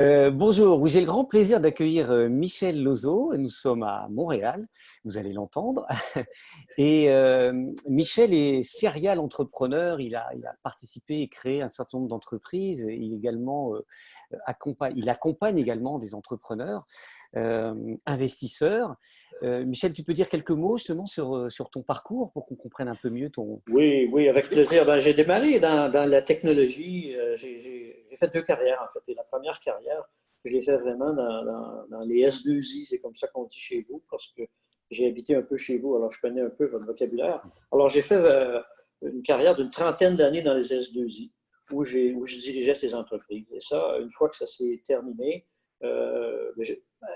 Bonjour, oui, j'ai le grand plaisir d'accueillir Michel Lozo. Nous sommes à Montréal, vous allez l'entendre. Et Michel est serial entrepreneur, il a participé et créé un certain nombre d'entreprises. Il, également, il accompagne également des entrepreneurs, investisseurs. Michel, tu peux dire quelques mots justement sur ton parcours pour qu'on comprenne un peu mieux Oui, oui, ton avec truc? plaisir. Ben, j'ai démarré dans la technologie. J'ai fait deux carrières, en fait. Et la première carrière, j'ai fait vraiment dans les S2I, c'est comme ça qu'on dit chez vous, parce que j'ai habité un peu chez vous, alors je connais un peu votre vocabulaire. Alors, j'ai fait une carrière d'une trentaine d'années dans les S2I, où je dirigeais ces entreprises. Et ça, une fois que ça s'est terminé, ben,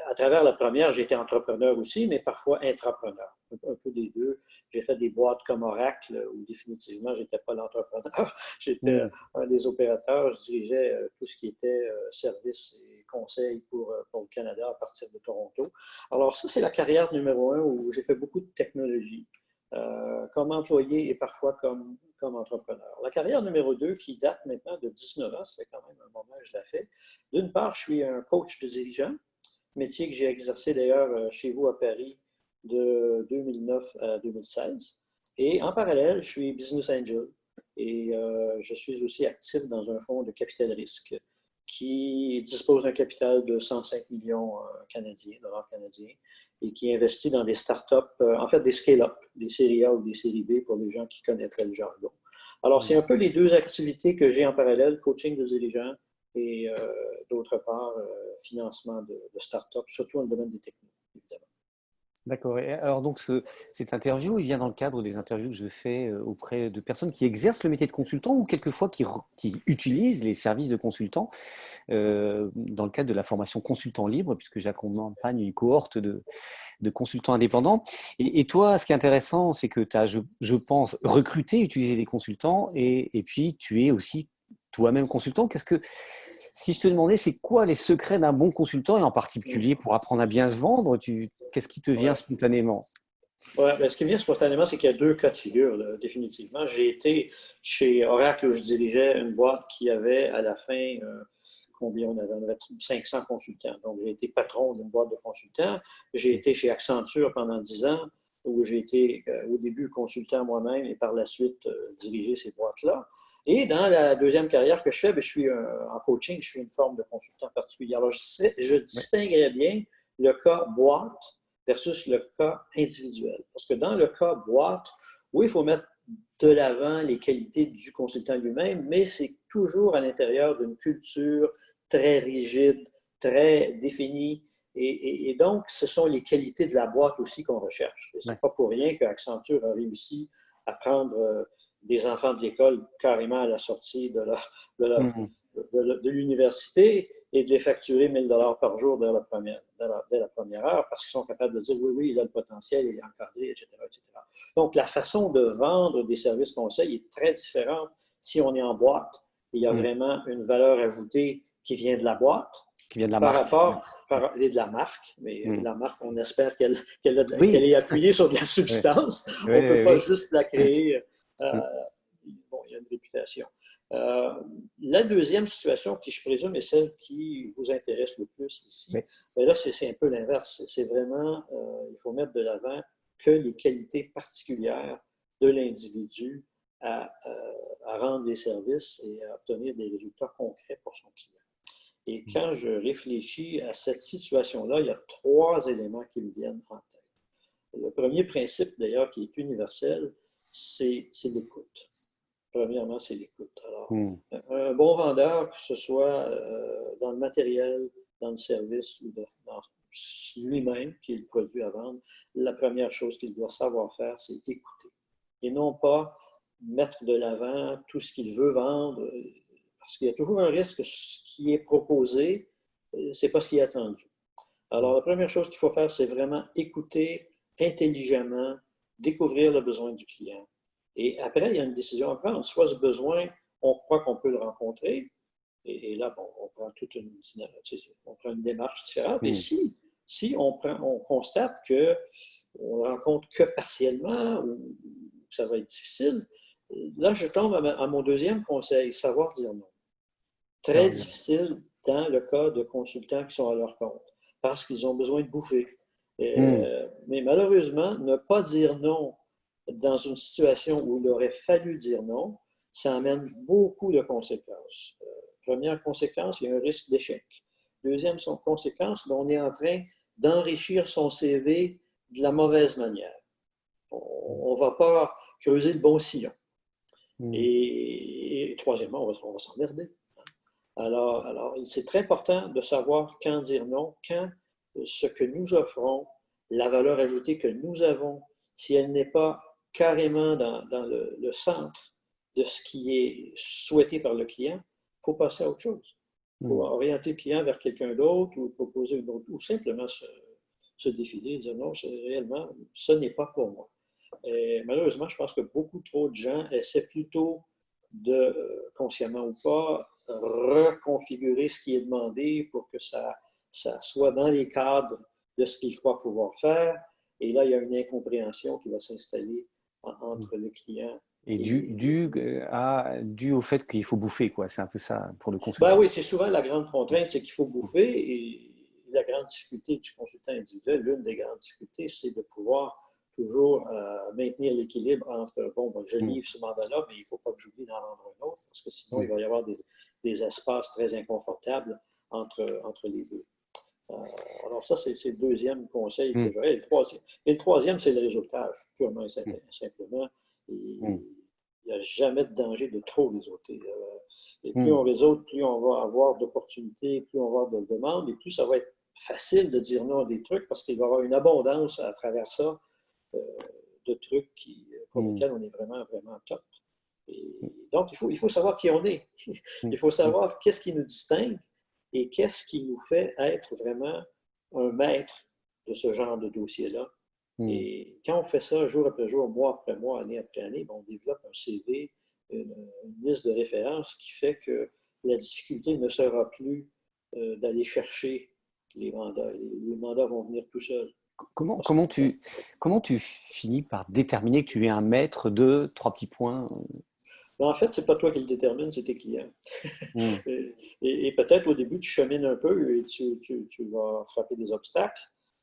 à travers la première, j'étais entrepreneur aussi, mais parfois intrapreneur, un peu des deux. J'ai fait des boîtes comme Oracle, où définitivement, je n'étais pas l'entrepreneur. J'étais Hmm. un des opérateurs. Je dirigeais tout ce qui était services et conseils pour le Canada à partir de Toronto. Alors ça, c'est la carrière numéro un où j'ai fait beaucoup de technologie comme employé et parfois comme entrepreneur. La carrière numéro 2, qui date maintenant de 19 ans, ça fait quand même un moment que je la fais. D'une part, je suis un coach de dirigeants, métier que j'ai exercé d'ailleurs chez vous à Paris de 2009 à 2016. Et en parallèle, je suis business angel et je suis aussi actif dans un fonds de capital risque qui dispose d'un capital de 105 millions canadiens, dollars canadiens, et qui investit dans des startups, en fait des scale-up, des séries A ou des séries B pour les gens qui connaîtraient le jargon. Alors, c'est un peu les deux activités que j'ai en parallèle, coaching de dirigeants et d'autre part, financement de start-up, surtout dans le domaine des technos, évidemment. D'accord. Et alors donc cette interview, il vient dans le cadre des interviews que je fais auprès de personnes qui exercent le métier de consultant ou quelquefois qui utilisent les services de consultant dans le cadre de la formation consultant libre, puisque j'accompagne une cohorte de consultants indépendants. Et toi, ce qui est intéressant, c'est que tu as, je pense, recruté, utilisé des consultants et puis tu es aussi toi-même consultant. Si je te demandais, c'est quoi les secrets d'un bon consultant et en particulier pour apprendre à bien se vendre, qu'est-ce qui te vient Ouais. spontanément? Ouais, ben, ce qui me vient spontanément, c'est qu'il y a deux cas de figure, là, définitivement. J'ai été chez Oracle où je dirigeais une boîte qui avait à la fin, combien on avait? On avait 500 consultants. Donc, j'ai été patron d'une boîte de consultants. J'ai été chez Accenture pendant 10 ans, où j'ai été au début consultant moi-même et par la suite diriger ces boîtes-là. Et dans la deuxième carrière que je fais, ben, en coaching, je suis une forme de consultant particulier. Alors, je Ouais. distinguerais bien le cas boîte versus le cas individuel. Parce que dans le cas boîte, oui, il faut mettre de l'avant les qualités du consultant lui-même, mais c'est toujours à l'intérieur d'une culture très rigide, très définie. Et donc, ce sont les qualités de la boîte aussi qu'on recherche. Ce n'est Ouais. pas pour rien qu'Accenture a réussi à prendre des enfants de l'école carrément à la sortie de, leur, Mhm. de l'université et de les facturer 1 000 $ par jour dès la première heure parce qu'ils sont capables de dire oui, oui, il a le potentiel, il est encadré, etc., etc. Donc, la façon de vendre des services conseils est très différente si on est en boîte. Il y a Mhm. vraiment une valeur ajoutée qui vient de la boîte Qui vient de la par marque. Ouais. rapport et de la marque, mais Mhm. la marque, on espère qu'elle Oui, est appuyée sur de la oui, substance. oui, On ne peut oui, pas oui. juste la créer. Euh, Mhm. bon, il y a une réputation. Euh, la deuxième situation, qui je présume est celle qui vous intéresse le plus ici, Oui. mais là, c'est un peu l'inverse. C'est vraiment, il faut mettre de l'avant que les qualités particulières de l'individu à rendre des services et à obtenir des résultats concrets pour son client. Et quand je réfléchis à cette situation-là, il y a trois éléments qui me viennent en tête. Le premier principe, d'ailleurs, qui est universel, c'est l'écoute. Premièrement, c'est l'écoute. Alors, Mhm. un bon vendeur, que ce soit dans le matériel, dans le service ou dans lui-même, qui est le produit à vendre, la première chose qu'il doit savoir faire, c'est écouter. Et non pas mettre de l'avant tout ce qu'il veut vendre, parce qu'il y a toujours un risque que ce qui est proposé, ce n'est pas ce qui est attendu. Alors, la première chose qu'il faut faire, c'est vraiment écouter intelligemment, découvrir le besoin du client. Et après, il y a une décision à prendre. Soit ce besoin, on croit qu'on peut le rencontrer, et là, bon, on prend une démarche différente. Et Mhm. si on constate qu'on ne rencontre que partiellement ou ça va être difficile, là, je tombe à mon deuxième conseil, savoir dire non. Très Ça va bien. difficile dans le cas de consultants qui sont à leur compte, parce qu'ils ont besoin de bouffer. Hmm. Mais malheureusement, ne pas dire non dans une situation où il aurait fallu dire non, ça amène beaucoup de conséquences. Première conséquence, il y a un risque d'échec. Deuxième conséquence, on est en train d'enrichir son CV de la mauvaise manière. On ne va pas creuser le bon sillon. Hmm. Et troisièmement, on va s'emmerder. Alors, c'est très important de savoir quand dire non, quand ce que nous offrons, la valeur ajoutée que nous avons, si elle n'est pas carrément dans le centre de ce qui est souhaité par le client, il faut passer à autre chose. Il faut Hmm. orienter le client vers quelqu'un d'autre ou proposer une autre, ou simplement se défiler et dire non, réellement, ce n'est pas pour moi. Et malheureusement, je pense que beaucoup trop de gens essaient plutôt de, consciemment ou pas, reconfigurer ce qui est demandé pour que ça soit dans les cadres de ce qu'ils croient pouvoir faire. Et là, il y a une incompréhension qui va s'installer entre le client Et et... dû au fait qu'il faut bouffer, quoi. C'est un peu ça pour le Ben consultant. oui, c'est souvent la grande contrainte, c'est qu'il faut bouffer. Et la grande difficulté du consultant individuel, l'une des grandes difficultés, c'est de pouvoir toujours maintenir l'équilibre entre, bon, ben, je Hmm. livre ce mandat-là, mais il ne faut pas que j'oublie d'en rendre un autre, parce que sinon, Hmm. il va y avoir des espaces très inconfortables entre les deux. Euh, alors ça, c'est le deuxième conseil Hmm. que j'aurais. Et le troisième, c'est le réseautage, purement et simplement. Hmm. Il n'y a jamais de danger de trop réseauter. Et plus Hmm. on réseaute, plus on va avoir d'opportunités, plus on va avoir de demandes, et plus ça va être facile de dire non à des trucs parce qu'il va y avoir une abondance à travers ça euh, de trucs pour Hmm. lesquels on est vraiment, vraiment top. Et donc, il faut savoir qui on est. Hmm. Il faut Hmm. savoir qu'est-ce qui nous distingue et qu'est-ce qui nous fait être vraiment un maître de ce genre de dossier-là. Hmm. Et quand on fait ça jour après jour, mois après mois, année après année, on développe un CV, une liste de références qui fait que la difficulté ne sera plus d'aller chercher les mandats. Les mandats vont venir tout seuls. Comment, Parce que, comment tu finis par déterminer que tu es un maître de trois petits points? en fait, ce n'est pas toi qui le détermine, c'est tes clients. Hmm. Et peut-être au début, tu chemines un peu et tu vas frapper des obstacles.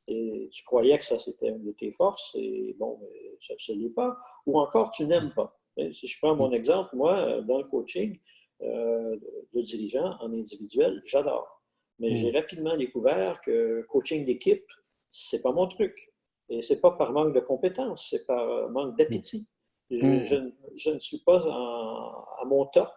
Et tu croyais que ça, c'était une de tes forces, et bon, ça ne l'est pas. Ou encore, tu n'aimes pas. Et si je prends Hmm. mon exemple, moi, dans le coaching de dirigeants en individuel, j'adore. Mais Hmm. j'ai rapidement découvert que coaching d'équipe, c'est pas mon truc. Et c'est pas par manque de compétences, c'est par manque Hmm. d'appétit. Hmm. Je ne suis pas à mon top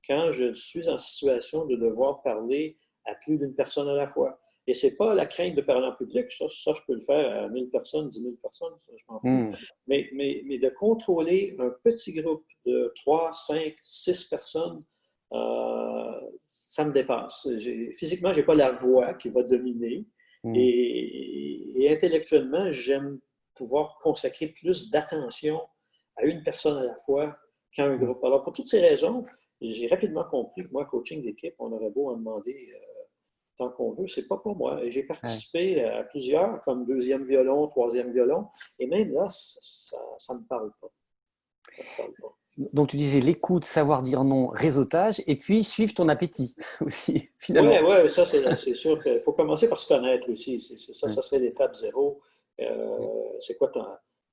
quand je suis en situation de devoir parler à plus d'une personne à la fois. Et ce n'est pas la crainte de parler en public, ça, je peux le faire à 1000 personnes, 10 000 personnes, ça, je m'en fous. Hmm. Mais de contrôler un petit groupe de 3, 5, 6 personnes, ça me dépasse. Physiquement, je n'ai pas la voix qui va dominer. Hmm. Et intellectuellement, j'aime pouvoir consacrer plus d'attention à une personne à la fois qu'à un Hmm. groupe. Alors, pour toutes ces raisons, j'ai rapidement compris que moi, coaching d'équipe, on aurait beau en demander tant qu'on veut, c'est pas pour moi. Et j'ai Ouais. participé à plusieurs, comme deuxième violon, troisième violon, et même là, ça me parle pas. Ça me parle pas. Donc tu disais l'écoute, savoir dire non, réseautage, et puis suivre ton appétit aussi, Oui, finalement. ouais, ça, c'est sûr qu'il faut commencer par se connaître aussi. Ça, Ouais. ça serait l'étape zéro. Hmm. C'est quoi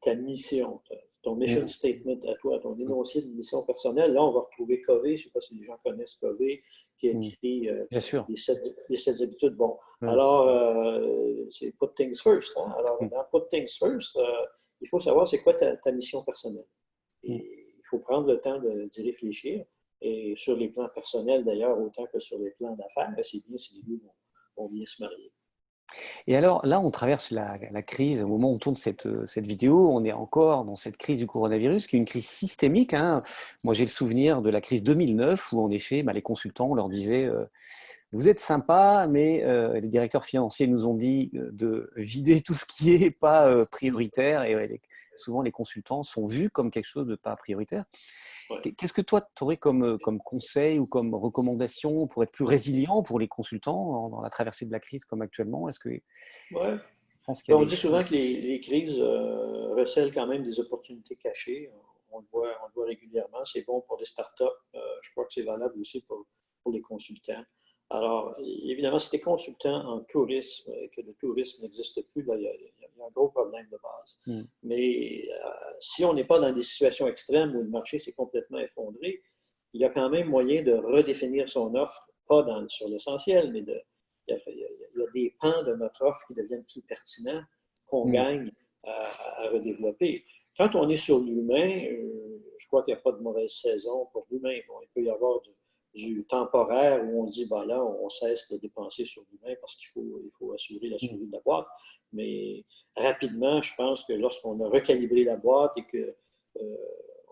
ta mission, ton mission Hmm. statement à toi, ton énoncé de mission personnelle? Là, on va retrouver Covey. Je ne sais pas si les gens connaissent Covey, qui a Hmm. écrit Bien sûr. les, sept, les sept habitudes. Bon, Ouais. alors, c'est put things first. Hein? Alors, Hmm. dans put things first, il faut savoir c'est quoi ta mission personnelle. Hmm. Et il faut prendre le temps d'y réfléchir. Et sur les plans personnels, d'ailleurs, autant que sur les plans d'affaires, c'est bien si les deux vont bien se marier. Et alors là, on traverse la crise, au moment où on tourne cette vidéo, on est encore dans cette crise du coronavirus, qui est une crise systémique, hein. Moi, j'ai le souvenir de la crise 2009, où en effet, les consultants, on leur disait vous êtes sympa, mais les directeurs financiers nous ont dit de vider tout ce qui n'est pas prioritaire, et souvent les consultants sont vus comme quelque chose de pas prioritaire. Ouais. Qu'est-ce que toi, tu aurais comme conseil ou comme recommandation pour être plus résilient pour les consultants dans la traversée de la crise comme actuellement? Est-ce que je Ouais. pense qu'il y a On des... dit souvent que les crises recèlent quand même des opportunités cachées. On le voit régulièrement. C'est bon pour les startups. Je crois que c'est valable aussi pour les consultants. Alors, évidemment, si tu es consultant en tourisme et que le tourisme n'existe plus, là, il y a un gros problème de base. Mm. Mais si on n'est pas dans des situations extrêmes où le marché s'est complètement effondré, il y a quand même moyen de redéfinir son offre, pas sur l'essentiel, mais il y a des pans de notre offre qui deviennent plus pertinents, qu'on Mm. gagne à redévelopper. Quand on est sur l'humain, je crois qu'il n'y a pas de mauvaise saison pour l'humain. Bon, il peut y avoir du temporaire où on dit, ben là, on cesse de dépenser sur l'humain parce il faut assurer la survie de la boîte. Mais rapidement, je pense que lorsqu'on a recalibré la boîte et que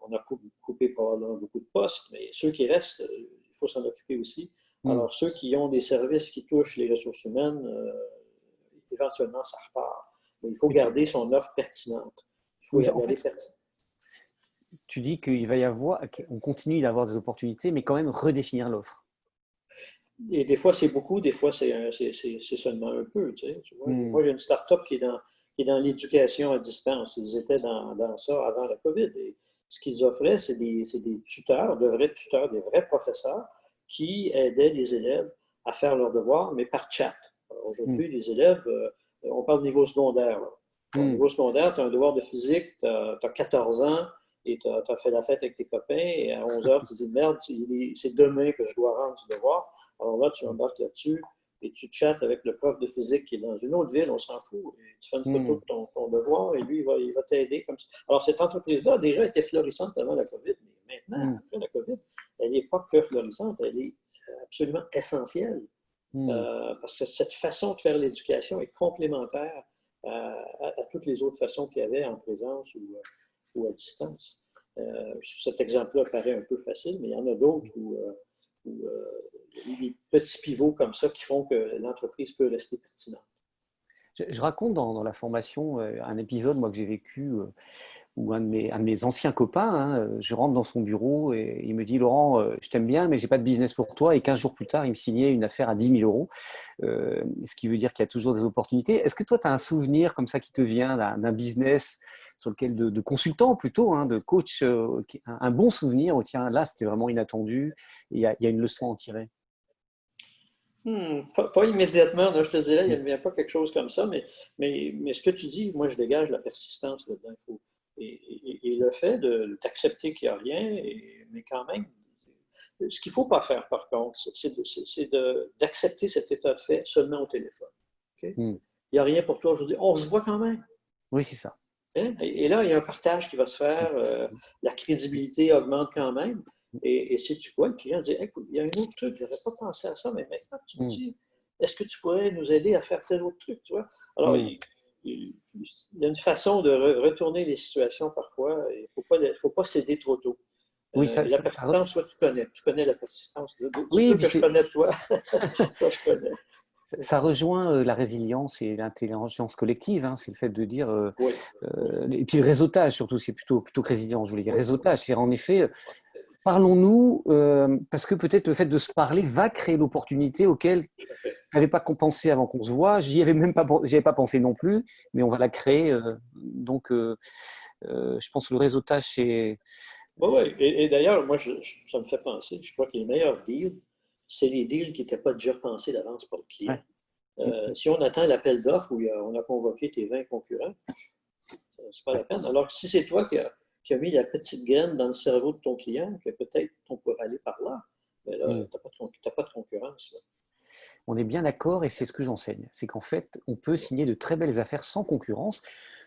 on a coupé probablement beaucoup de postes, mais ceux qui restent, il faut s'en occuper aussi. Mm. Alors, ceux qui ont des services qui touchent les ressources humaines, éventuellement, ça repart. Mais il faut Mais garder son offre pertinente. Il faut oui, la en garder fait, pertinente. tu dis qu'il va y avoir, on continue d'avoir des opportunités, mais quand même redéfinir l'offre. Et des fois, c'est beaucoup, des fois, c'est seulement un peu. Tu vois. Mm. Moi, j'ai une start-up qui est dans l'éducation à distance. Ils étaient dans ça avant la COVID. Et ce qu'ils offraient, c'est des tuteurs, de vrais tuteurs, des vrais professeurs qui aidaient les élèves à faire leurs devoirs, mais par chat. Mm. Aujourd'hui, les élèves, on parle de niveau secondaire. Là. Au Mm. niveau secondaire, tu as un devoir de physique, tu as 14 ans et tu as fait la fête avec tes copains. Et à 11 heures, tu te dis, merde, c'est demain que je dois rendre ce devoir. Alors là, tu embarques là-dessus et tu chattes avec le prof de physique qui est dans une autre ville, on s'en fout. Et tu fais une photo Mm. de ton devoir et lui, il va t'aider comme ça. Alors, cette entreprise-là a déjà été florissante avant la COVID, mais maintenant, Mm. après la COVID, elle n'est pas que florissante, elle est absolument essentielle. Mm. Parce que cette façon de faire l'éducation est complémentaire à toutes les autres façons qu'il y avait en présence ou à distance. Cet exemple-là paraît un peu facile, mais il y en a d'autres où il y a des petits pivots comme ça qui font que l'entreprise peut rester pertinente. Je raconte dans la formation un épisode moi que j'ai vécu où un de mes anciens copains, hein, je rentre dans son bureau et il me dit Laurent, je t'aime bien, mais j'ai pas de business pour toi. Et 15 jours plus tard, il me signait une affaire à 10 000 euros, ce qui veut dire qu'il y a toujours des opportunités. Est-ce que toi, tu as un souvenir comme ça qui te vient d'un business sur lequel de consultant plutôt, hein, de coach, un bon souvenir où tiens, là, c'était vraiment inattendu et il y a une leçon à en tirer? Pas immédiatement, là, je te dirais, il ne vient pas quelque chose comme ça, mais ce que tu dis, moi, je dégage la persistance là-dedans. Et le fait d'accepter qu'il n'y a rien, mais quand même, ce qu'il ne faut pas faire, par contre, c'est d'accepter cet état de fait seulement au téléphone. Okay? Mm. Il n'y a rien pour toi aujourd'hui. On se voit quand même. Oui, c'est ça. Hein? Et là, il y a un partage qui va se faire, la crédibilité augmente quand même. Et si tu vois, le client dit écoute, il y a un autre truc, je n'aurais pas pensé à ça, mais maintenant tu me Mm. dis est-ce que tu pourrais nous aider à faire tel autre truc, tu vois? Alors, Mm. il y a une façon de retourner les situations parfois. Il ne faut pas céder trop tôt. Oui, Et la persistance, toi, tu connais la persistance. Du oui, et peu puis que je connais toi, ça, je connais. ça rejoint la résilience et l'intelligence collective. Hein, c'est le fait de dire, Oui, oui, et puis le réseautage surtout, c'est plutôt que résilience, je voulais dire oui, oui. réseautage. C'est en effet, parlons-nous, parce que peut-être le fait de se parler va créer l'opportunité auquel Tout à fait. je n'avais pas pensé avant qu'on se voit. J'y avais pas pensé non plus, mais on va la créer. Donc, je pense que le réseautage, c'est. Oui, oui. Et d'ailleurs, moi, ça me fait penser, je crois que les meilleurs deals, c'est les deals qui n'étaient pas déjà pensés d'avance par le client. Ouais. Mm. Si on attend l'appel d'offres où on a convoqué tes 20 concurrents, c'est pas la peine. Alors que si c'est toi qui a mis la petite graine dans le cerveau de ton client, que peut-être on pourrait aller par là, mais là, Mm. tu n'as pas de concurrence. Là. On est bien d'accord et c'est ce que j'enseigne. C'est qu'en fait, on peut signer de très belles affaires sans concurrence,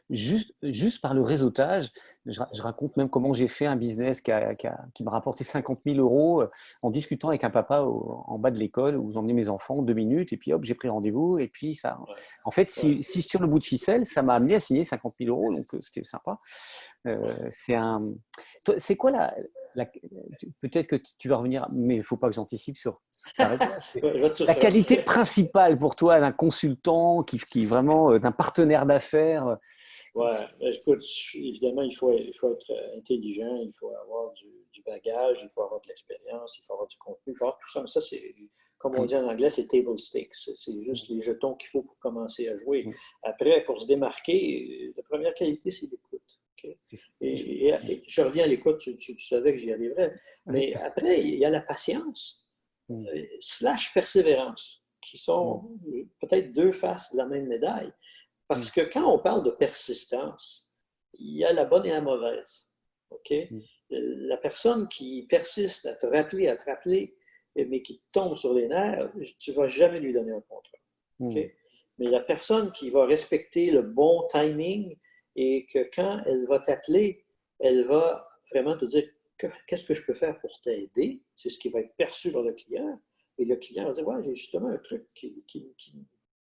juste par le réseautage. Je raconte même comment j'ai fait un business qui m'a rapporté 50 000 euros en discutant avec un papa en bas de l'école où j'emmenais mes enfants 2 minutes et puis hop, j'ai pris rendez-vous. Et puis ça, Ouais, en fait, ouais. si je tire le bout de ficelle, ça m'a amené à signer 50 000 euros. Donc c'était sympa. C'est quoi peut-être que tu vas revenir, mais il ne faut pas que j'anticipe sur ta réponse. Ouais, La qualité principale pour toi d'un consultant, qui vraiment d'un partenaire d'affaires. ouais, ben, écoute, évidemment, il faut être intelligent, il faut avoir du bagage, il faut avoir de l'expérience, il faut avoir du contenu, il faut avoir tout ça. Mais ça, c'est, comme on dit en anglais, c'est table stakes. C'est juste les jetons qu'il faut pour commencer à jouer. Après, pour se démarquer, la première qualité, c'est l'écoute. Okay? Et je reviens à l'écoute, tu savais que j'y arriverais. Mais après, il y a la patience. slash persévérance, qui sont peut-être deux faces de la même médaille. Parce que quand on parle de persistance, il y a la bonne et la mauvaise. OK? La personne qui persiste à te rappeler, mais qui tombe sur les nerfs, tu ne vas jamais lui donner un contrat. OK? Mais la personne qui va respecter le bon timing et que quand elle va t'appeler, elle va vraiment te dire qu'est-ce que je peux faire pour t'aider. C'est ce qui va être perçu par le client. Et le client va dire, ouais, j'ai justement un truc qui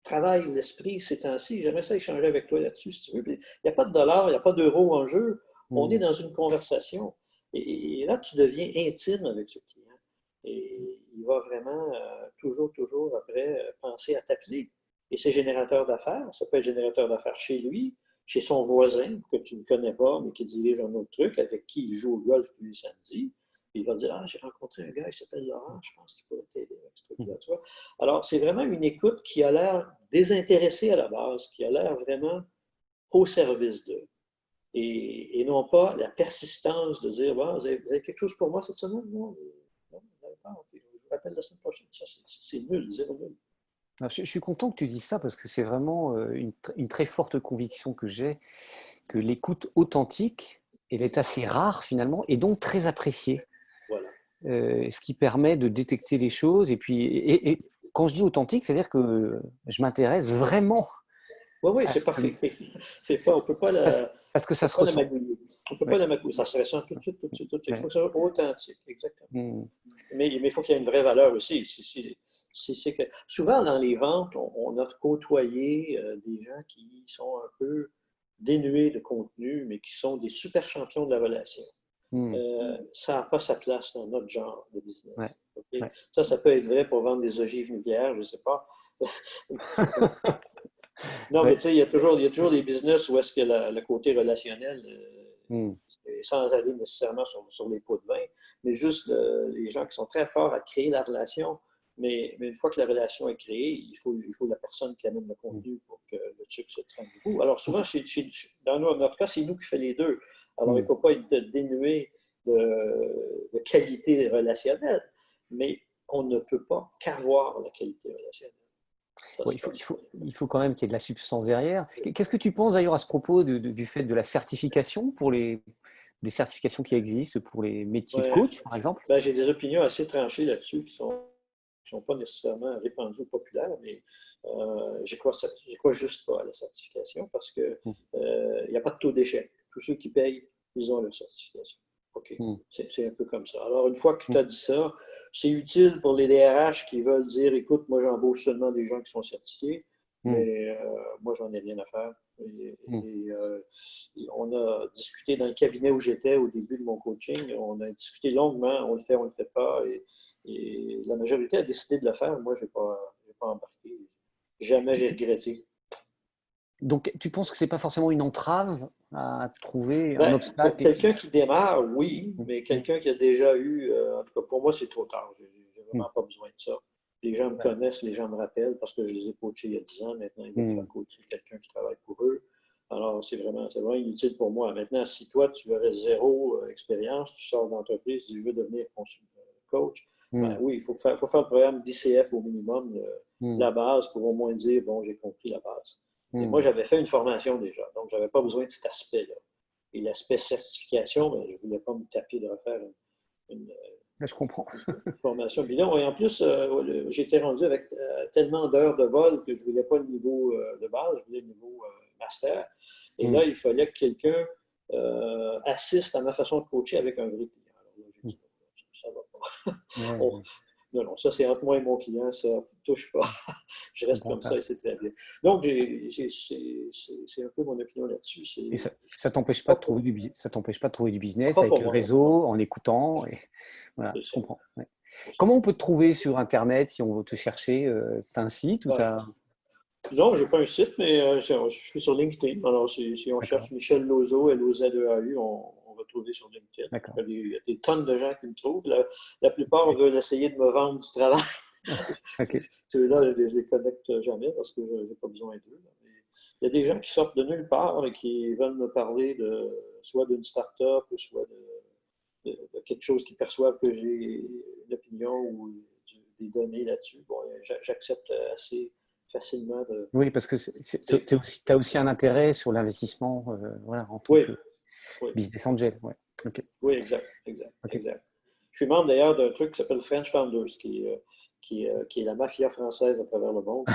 travaille l'esprit ces temps-ci. J'aimerais ça échanger avec toi là-dessus, si tu veux. Il n'y a pas de dollars, il n'y a pas d'euros en jeu. On est dans une conversation. Et là, tu deviens intime avec ce client. Et il va vraiment toujours après penser à t'appeler. Et c'est générateur d'affaires. Ça peut être générateur d'affaires chez lui, chez son voisin que tu ne connais pas, mais qui dirige un autre truc, avec qui il joue au golf tous les samedis. Il va dire, ah, j'ai rencontré un gars, il s'appelle Laurent, je pense qu'il pourrait t'aider avec ce truc-là. Tu vois? Alors, c'est vraiment une écoute qui a l'air désintéressée à la base, qui a l'air vraiment au service d'eux. Et non pas la persistance de dire, bah, vous avez quelque chose pour moi cette semaine? Non, non, pas. Je vous rappelle la semaine prochaine. Ça, c'est nul, zéro nul. Je suis content que tu dises ça parce que c'est vraiment une très forte conviction que j'ai, que l'écoute authentique, elle est assez rare finalement et donc très appréciée. Voilà. Ce qui permet de détecter les choses. Et puis, et quand je dis authentique, c'est-à-dire que je m'intéresse vraiment. Oui, c'est pas fait. On ne peut pas parce que ça se ressent. magouiller. On ne peut pas la magouiller. Ça se ressent tout de suite. Il faut que ça soit authentique, exactement. Mais il faut qu'il y ait une vraie valeur aussi. C'est que, souvent, dans les ventes, on a côtoyé des gens qui sont un peu dénués de contenu, mais qui sont des super champions de la relation. Ça n'a pas sa place dans notre genre de business. Okay? Ça peut être vrai pour vendre des ogives nucléaires, je ne sais pas. Non, mais tu sais, il y a toujours des business où est-ce que le côté relationnel, sans aller nécessairement sur les pots de vin, mais juste les gens qui sont très forts à créer la relation. Mais une fois que la relation est créée, il faut la personne qui amène le contenu pour que le truc se traîne du bout. Alors souvent, dans notre cas, c'est nous qui faisons les deux. Alors, il ne faut pas être dénué de qualité relationnelle, mais on ne peut pas qu'avoir la qualité relationnelle. Ouais, il faut quand même qu'il y ait de la substance derrière. Qu'est-ce que tu penses d'ailleurs à ce propos du fait de la certification des certifications qui existent pour les métiers de coach, par exemple? Ben, j'ai des opinions assez tranchées là-dessus qui sont pas nécessairement répandues ou populaires, mais je crois juste pas à la certification parce que il n'y a pas de taux d'échec. Tous ceux qui payent, ils ont leur certification. OK. C'est un peu comme ça. Alors, une fois que tu as dit ça, c'est utile pour les DRH qui veulent dire, écoute, moi, j'embauche seulement des gens qui sont certifiés, mais moi, j'en ai rien à faire. Et on a discuté dans le cabinet où j'étais au début de mon coaching, on a discuté longuement, on le fait pas, et la majorité a décidé de le faire. Moi, je n'ai pas embarqué. Jamais j'ai regretté. Donc, tu penses que ce n'est pas forcément une entrave à trouver un obstacle? Pour quelqu'un qui démarre, oui, mais quelqu'un qui a déjà eu, en tout cas pour moi, c'est trop tard. Je n'ai vraiment pas besoin de ça. Les gens me connaissent, les gens me rappellent parce que je les ai coachés il y a 10 ans. Maintenant, ils veulent faire coacher quelqu'un qui travaille pour eux. Alors, c'est vraiment inutile pour moi. Maintenant, si toi, tu aurais zéro expérience, tu sors d'entreprise, tu dis je veux devenir coach, ben oui, il faut faire le programme d'ICF au minimum, la base, pour au moins dire, bon, j'ai compris la base. Et moi, j'avais fait une formation déjà, donc je n'avais pas besoin de cet aspect-là. Et l'aspect certification, ben, je ne voulais pas me taper de refaire une je comprends. formation bidon. Et en plus, j'étais rendu avec tellement d'heures de vol que je ne voulais pas le niveau de base, je voulais le niveau master. Et là, il fallait que quelqu'un assiste à ma façon de coacher avec un vrai client. Alors là, j'ai dit, ça ne va pas. Non, ça c'est entre moi et mon client, ça ne touche pas. Je reste comme ça et c'est très bien. Donc, c'est un peu mon opinion là-dessus. Et ça ne t'empêche pas de trouver du business Pas avec pour le moi, réseau, en écoutant. Et... Voilà, je comprends. Ouais. Comment on peut te trouver sur Internet si on veut te chercher? Tu as un site ou t'as... Non, je n'ai pas un site, mais je suis sur LinkedIn. Alors, si on cherche Michel Lozeau, L-O-Z-E-A-U, on va trouver sur LinkedIn. Il y a des tonnes de gens qui me trouvent. La plupart veulent essayer de me vendre du travail. Ceux-là, je ne les connecte jamais parce que je n'ai pas besoin d'eux. Il y a des gens qui sortent de nulle part et qui veulent me parler soit d'une start-up, soit de quelque chose qu'ils perçoivent que j'ai une opinion ou des données là-dessus. Bon, j'accepte assez facilement de… Oui, parce que tu as aussi un intérêt sur l'investissement voilà, en tant Oui, que oui, business angel. Ouais. OK. oui, exact, exact, OK. exact. Je suis membre d'ailleurs d'un truc qui s'appelle French Founders, qui est la mafia française à travers le monde.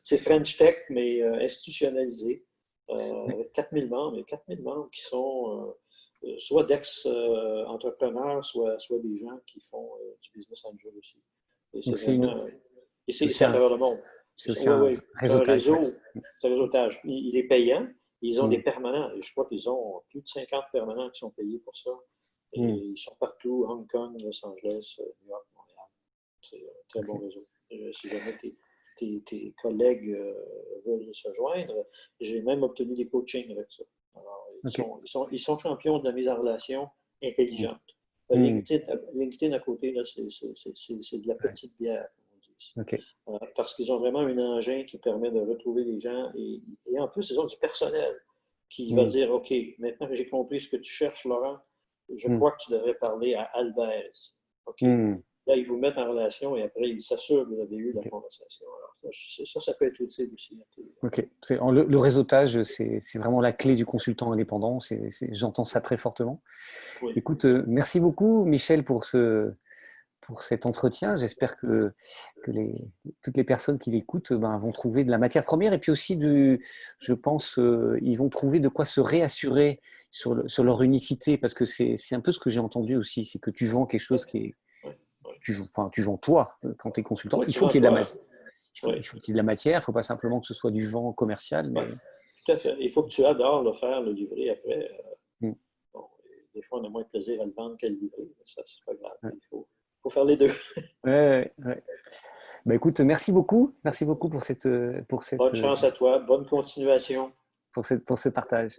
C'est French Tech, mais institutionnalisé, avec 4000 membres, et 4000 membres qui sont soit d'ex-entrepreneurs, soit des gens qui font du business angel aussi. Et c'est Donc, vraiment… Et c'est aussi c'est à travers le monde. aussi Oui, un oui. C'est un réseautage. réseau, Ouais. c'est un réseautage. Il est payant. Ils ont des Mm. permanents. Et je crois qu'ils ont plus de 50 permanents qui sont payés pour ça. Et Mm. ils sont partout, Hong Kong, Los Angeles, New York, Montréal. C'est un très bon OK. réseau. Si jamais tes collègues veulent se joindre, j'ai même obtenu des coachings avec ça. Alors, OK. ils sont champions de la mise en relation Mm. intelligente. Mm. LinkedIn à côté, là, c'est de la Ouais. petite bière, comme on dit ici. OK. Parce qu'ils ont vraiment un engin qui permet de retrouver les gens. Et en plus, ils ont du personnel qui va Mm. dire, OK, maintenant que j'ai compris ce que tu cherches, Laurent, je Mm. crois que tu devrais parler à Albert. OK. Mm. Là, ils vous mettent en relation et après, ils s'assurent que vous avez eu la OK. conversation. Alors, ça peut être utile aussi. OK. Le réseautage, c'est vraiment la clé du consultant indépendant. J'entends ça très fortement. Oui. Écoute, merci beaucoup, Michel, pour cet entretien. J'espère que toutes les personnes qui l'écoutent ben, vont trouver de la matière première et puis aussi, je pense, ils vont trouver de quoi se réassurer sur leur unicité parce que c'est un peu ce que j'ai entendu aussi, c'est que tu vends quelque Oui, chose qui est… oui, oui. Tu vends toi quand tu es consultant. Oui, Il tu faut vends qu'il y ait de la toi. matière. Oui, Il faut qu'il y ait de la matière. Il ne faut pas simplement que ce soit du vent commercial, oui, mais… tout à fait. Il faut que tu adores le faire, le livrer après. Mm. Bon, des fois, on a moins de plaisir à le vendre qu'à le livrer. Mais ça, c'est pas grave. Ouais. Faut faire les deux. Ouais, ouais. Bah, écoute, merci beaucoup. Merci beaucoup pour Bonne chance à toi. Bonne continuation. pour ce partage.